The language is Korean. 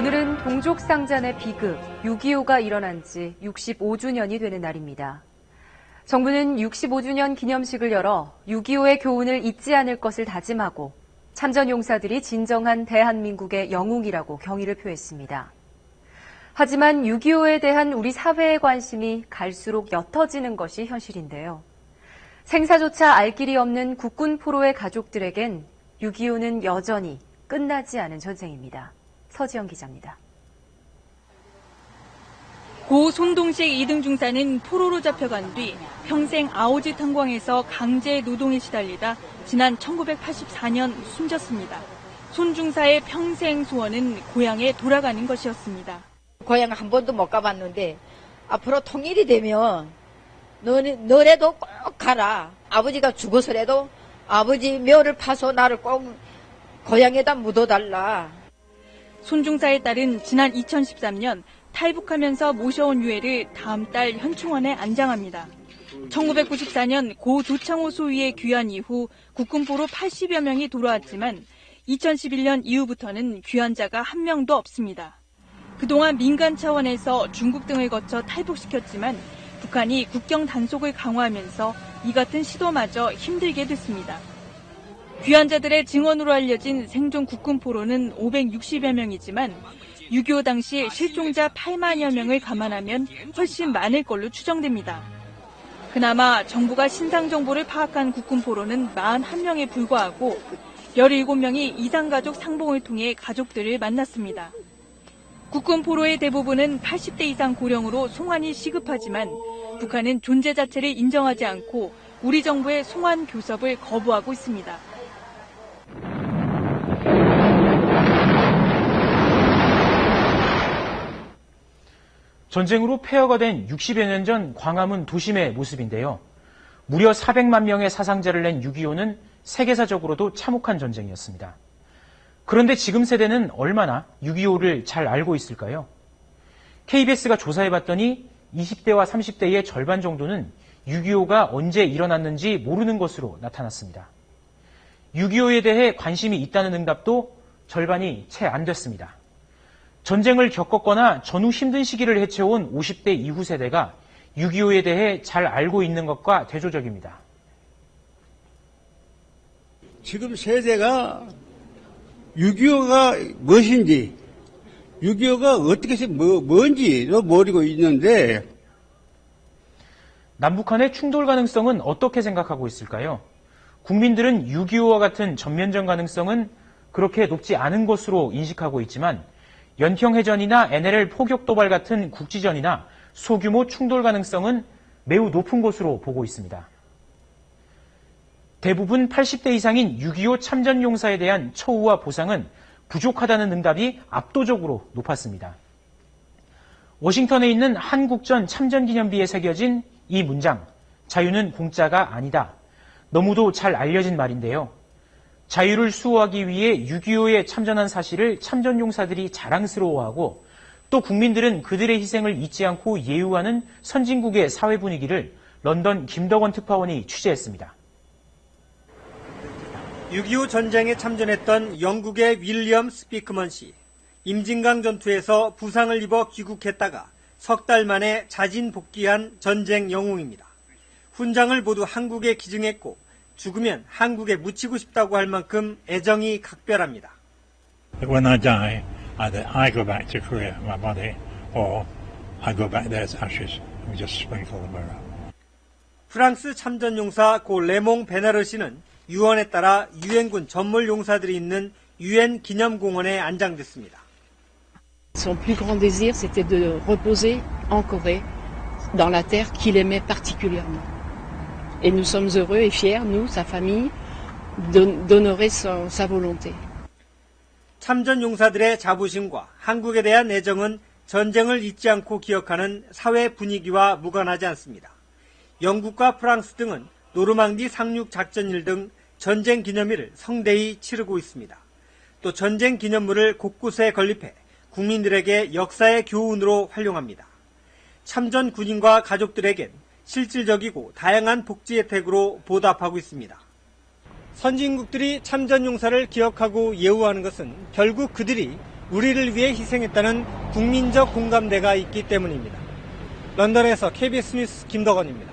오늘은 동족상잔의 비극 6.25가 일어난 지 65주년이 되는 날입니다. 정부는 65주년 기념식을 열어 6.25의 교훈을 잊지 않을 것을 다짐하고 참전 용사들이 진정한 대한민국의 영웅이라고 경의를 표했습니다. 하지만 6.25에 대한 우리 사회의 관심이 갈수록 옅어지는 것이 현실인데요. 생사조차 알 길이 없는 국군 포로의 가족들에겐 6.25는 여전히 끝나지 않은 전쟁입니다. 서지영 기자입니다. 고 손동식 2등 중사는 포로로 잡혀간 뒤 평생 아오지 탄광에서 강제 노동에 시달리다 지난 1984년 숨졌습니다. 손 중사의 평생 소원은 고향에 돌아가는 것이었습니다. 고향 한 번도 못 가봤는데 앞으로 통일이 되면 너네도 꼭 가라. 아버지가 죽어서라도 아버지 묘를 파서 나를 꼭 고향에다 묻어달라. 손 중사의 딸은 지난 2013년 탈북하면서 모셔온 유해를 다음 달 현충원에 안장합니다. 1994년 고 조창호 소위의 귀환 이후 국군포로 80여 명이 돌아왔지만 2011년 이후부터는 귀환자가 한 명도 없습니다. 그동안 민간 차원에서 중국 등을 거쳐 탈북시켰지만 북한이 국경 단속을 강화하면서 이 같은 시도마저 힘들게 됐습니다. 귀환자들의 증언으로 알려진 생존 국군포로는 560여 명이지만 6.25 당시 실종자 8만여 명을 감안하면 훨씬 많을 걸로 추정됩니다. 그나마 정부가 신상 정보를 파악한 국군포로는 41명에 불과하고 17명이 이상가족 상봉을 통해 가족들을 만났습니다. 국군포로의 대부분은 80대 이상 고령으로 송환이 시급하지만 북한은 존재 자체를 인정하지 않고 우리 정부의 송환 교섭을 거부하고 있습니다. 전쟁으로 폐허가 된 60여 년 전 광화문 도심의 모습인데요. 무려 400만 명의 사상자를 낸 6.25는 세계사적으로도 참혹한 전쟁이었습니다. 그런데 지금 세대는 얼마나 6.25를 잘 알고 있을까요? KBS가 조사해봤더니 20대와 30대의 절반 정도는 6.25가 언제 일어났는지 모르는 것으로 나타났습니다. 6.25에 대해 관심이 있다는 응답도 절반이 채 안 됐습니다. 전쟁을 겪었거나 전후 힘든 시기를 헤쳐온 50대 이후 세대가 6.25에 대해 잘 알고 있는 것과 대조적입니다. 지금 세대가 6.25가 무엇인지, 6.25가 어떻게 해서 뭔지도 모르고 있는데, 남북한의 충돌 가능성은 어떻게 생각하고 있을까요? 국민들은 6.25와 같은 전면전 가능성은 그렇게 높지 않은 것으로 인식하고 있지만 연평해전이나 NLL 포격 도발 같은 국지전이나 소규모 충돌 가능성은 매우 높은 것으로 보고 있습니다. 대부분 80대 이상인 6.25 참전 용사에 대한 처우와 보상은 부족하다는 응답이 압도적으로 높았습니다. 워싱턴에 있는 한국전 참전기념비에 새겨진 이 문장, 자유는 공짜가 아니다. 너무도 잘 알려진 말인데요. 자유를 수호하기 위해 6.25에 참전한 사실을 참전 용사들이 자랑스러워하고 또 국민들은 그들의 희생을 잊지 않고 예우하는 선진국의 사회 분위기를 런던 김덕원 특파원이 취재했습니다. 6.25 전쟁에 참전했던 영국의 윌리엄 스피크먼 씨. 임진강 전투에서 부상을 입어 귀국했다가 석 달 만에 자진 복귀한 전쟁 영웅입니다. 훈장을 모두 한국에 기증했고 죽으면 한국에 묻히고 싶다고 할 만큼 애정이 각별합니다. When I die, either I go back to Korea, my body, or I go back there as ashes. We just sprinkle them around. 프랑스 참전 용사 고 레몽 베나르 씨는 유언에 따라 유엔군 전몰 용사들이 있는 유엔 기념공원에 안장됐습니다. Son plus grand désir, c'était de reposer en Corée, dans la terre qu'il aimait particulièrement. Et nous sommes heureux et fiers, nous, sa famille, d'honorer sa volonté. 참전 용사들의 자부심과 한국에 대한 애정은 전쟁을 잊지 않고 기억하는 사회 분위기와 무관하지 않습니다. 영국과 프랑스 등은 노르망디 상륙 작전일 등 전쟁 기념일을 성대히 치르고 있습니다. 또 전쟁 기념물을 곳곳에 건립해 국민들에게 역사의 교훈으로 활용합니다. 참전 군인과 가족들에겐 실질적이고 다양한 복지 혜택으로 보답하고 있습니다. 선진국들이 참전 용사를 기억하고 예우하는 것은 결국 그들이 우리를 위해 희생했다는 국민적 공감대가 있기 때문입니다. 런던에서 KBS 뉴스 김덕원입니다.